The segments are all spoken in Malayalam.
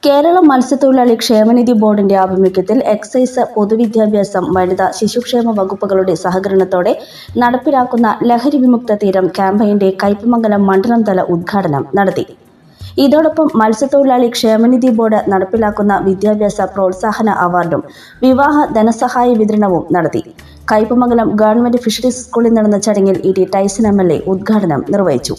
കേരള മത്സ്യത്തൊഴിലാളി ക്ഷേമനിധി ബോർഡിന്റെ ആഭിമുഖ്യത്തിൽ എക്സൈസ്, പൊതുവിദ്യാഭ്യാസം, വനിതാ ശിശുക്ഷേമ വകുപ്പുകളുടെ സഹകരണത്തോടെ നടപ്പിലാക്കുന്ന ലഹരി വിമുക്ത തീരം ക്യാമ്പയിന്റെ കയ്പമംഗലം മണ്ഡലം തല ഉദ്ഘാടനം നടത്തി. ഇതോടൊപ്പം മത്സ്യത്തൊഴിലാളി ക്ഷേമനിധി ബോർഡ് നടപ്പിലാക്കുന്ന വിദ്യാഭ്യാസ പ്രോത്സാഹന അവാർഡും വിവാഹ ധനസഹായ വിതരണവും നടത്തി. കയ്പമംഗലം ഗവൺമെന്റ് ഫിഷറീസ് സ്കൂളിൽ നടന്ന ചടങ്ങിൽ ഇ.ടി. ടൈസൺ എം.എൽ.എ ഉദ്ഘാടനം നിർവഹിച്ചു.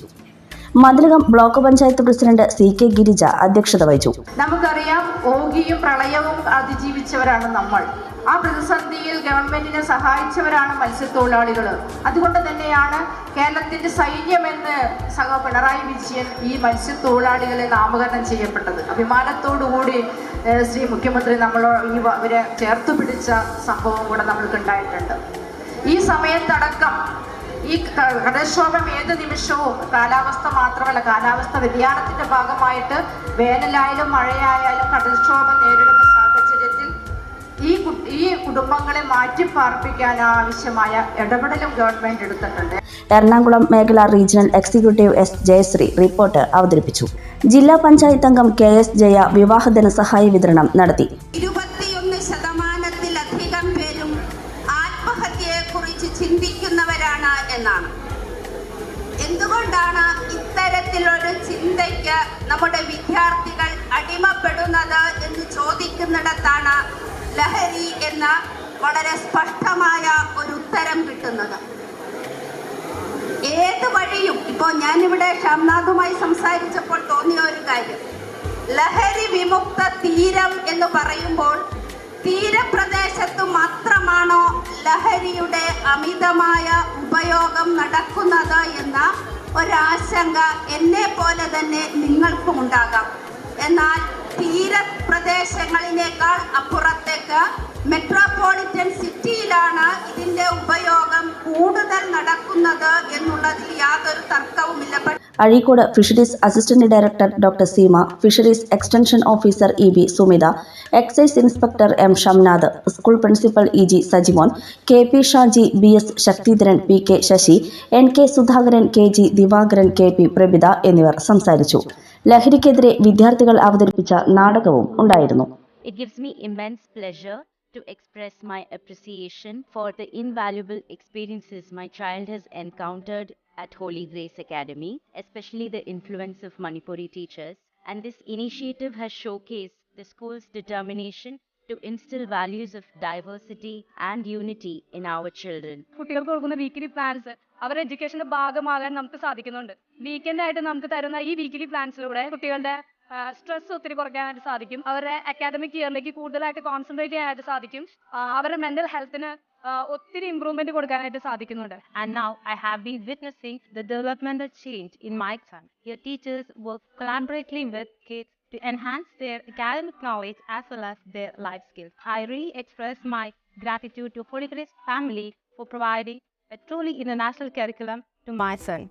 Mathilakam block panchayat president C K. Girija അധ്യക്ഷത വഹിച്ചു. നമുക്കറിയാം, ഓഖിയും പ്രളയവും അതിജീവിച്ചവരാണ് നമ്മൾ. ആ പ്രതിസന്ധിയിൽ ഗവൺമെന്റിനെ സഹായിച്ചവരാണ് മത്സ്യത്തൊഴിലാളികൾ. അതുകൊണ്ട് തന്നെയാണ് കേരളത്തിന്റെ സൈന്യമെന്ന് സഹ പിണറായി വിജയൻ ഈ മത്സ്യത്തൊഴിലാളികളെ നാമകരണം ചെയ്യപ്പെട്ടത്. അഭിമാനത്തോടുകൂടി ശ്രീ മുഖ്യമന്ത്രി ഇവരെ ചേർത്ത് പിടിച്ച സംഭവം കൂടെ നമ്മൾക്ക് ഉണ്ടായിട്ടുണ്ട്. ഈ സമയത്തടക്കം ഈ കടൽക്ഷോഭം ഏത് നിമിഷവും കാലാവസ്ഥ മാത്രമല്ല, കാലാവസ്ഥ വ്യതിയാനത്തിന്റെ ഭാഗമായിട്ട് വേനലായാലും മഴയായാലും കടൽക്ഷോഭം നേരിടുന്ന സാഹചര്യത്തിൽ ഈ കുടുംബങ്ങളെ മാറ്റിപ്പാർപ്പിക്കാൻ ആവശ്യമായ ഇടപെടലും ഗവൺമെന്റ് എടുത്തിട്ടുണ്ട്. എറണാകുളം മേഖലാ regional executive S. Jayashree report അവതരിപ്പിച്ചു. ജില്ലാ പഞ്ചായത്ത് അംഗം കെ. എസ്. ജയ വിവാഹ ധനസഹായ വിതരണം നടത്തി. 21%-ലധികം പേരും ആത്മഹത്യയെക്കുറിച്ച് ചിന്തിക്കുന്നവരാണ് എന്നാണ്. എന്തുകൊണ്ടാണ് ഇത്തരത്തിലൊരു ചിന്തയ്ക്ക് നമ്മുടെ വിദ്യാർത്ഥികൾ അടിമപ്പെടുന്നത് എന്ന് ചോദിക്കുന്നിടത്താണ് ലഹരി എന്ന വളരെ സ്പഷ്ടമായ ഒരു ഉത്തരം കിട്ടുന്നത്. ഏത് വഴിയും ഇപ്പോൾ ഞാനിവിടെ ഷംനാഥുമായി സംസാരിച്ചപ്പോൾ തോന്നിയ ഒരു കാര്യം, ലഹരി വിമുക്ത തീരം എന്ന് പറയുമ്പോൾ തീരപ്രദേശത്ത് മാത്രമാണോ ലഹരിയുടെ അമിതമായ ഉപയോഗം നടക്കുന്നത് എന്ന ഒരാശങ്ക എന്നെ പോലെ തന്നെ നിങ്ങൾക്കും ഉണ്ടാകാം. എന്നാൽ തീരപ്രദേശങ്ങളിനേക്കാൾ അപ്പുറത്തേക്ക് മെട്രോപൊളിറ്റൻ സിറ്റിയിലാണ് ഇതിന്റെ ഉപയോഗം കൂടുതൽ നടക്കുന്നത് എന്നുള്ളതിൽ യാതൊരു തർക്കവുമില്ല. Azhikode fisheries assistant director doctor Seema, fisheries extension officer E B. Sumitha, excise inspector M. Shamnath, school principal E G. Sajimon, K P. Shaji, B S. Sakthidharan, P K. Sasi, N K. Sudhakaran, K G. Divakaran, K P. Prabhitha എന്നിവർ സംസാരിച്ചു. ലഹരിക്കെതിരെ വിദ്യാർത്ഥികൾ അവതരിപ്പിച്ച നാടകവും ഉണ്ടായിരുന്നു. It gives me immense pleasure to express my appreciation for the invaluable experiences my child has encountered at Holy Grace Academy, especially the influence of Manipuri teachers. And this initiative has showcased the school's determination to instill values of diversity and unity in our children. കുട്ടികൾക്ക് കൊടുക്കുന്ന വീക്കിലി പ്ലാൻസ് അവരുടെ എഡ്യൂക്കേഷന്റെ ഭാഗമാകാൻ നമുക്ക് സാധിക്കുന്നുണ്ട്. വീക്കെൻഡ് ആയിട്ട് നമുക്ക് തരുന്ന ഈ വീക്കിലി പ്ലാൻസിലൂടെ കുട്ടികളുടെ സ്ട്രെസ് ഒത്തിരി കുറയ്ക്കാനായിട്ട് സാധിക്കും. അവരുടെ അക്കാഡമിക് ഇയറിലേക്ക് കൂടുതലായിട്ട് കോൺസെൻട്രേറ്റ് ചെയ്യാനായിട്ട് സാധിക്കും. അവരുടെ മെന്റൽ ഹെൽത്തിന് ഒത്തിരി ഇംപ്രൂവ്മെന്റ് കൊടുക്കാനായിട്ട് സാധിക്കുന്നുണ്ട്. And now I have been witnessing the developmental change in my son. Here teachers work collaboratively with kids to enhance their academic knowledge as well as their life skills. I really express my gratitude to Holy Grace family for providing a truly international curriculum to my son.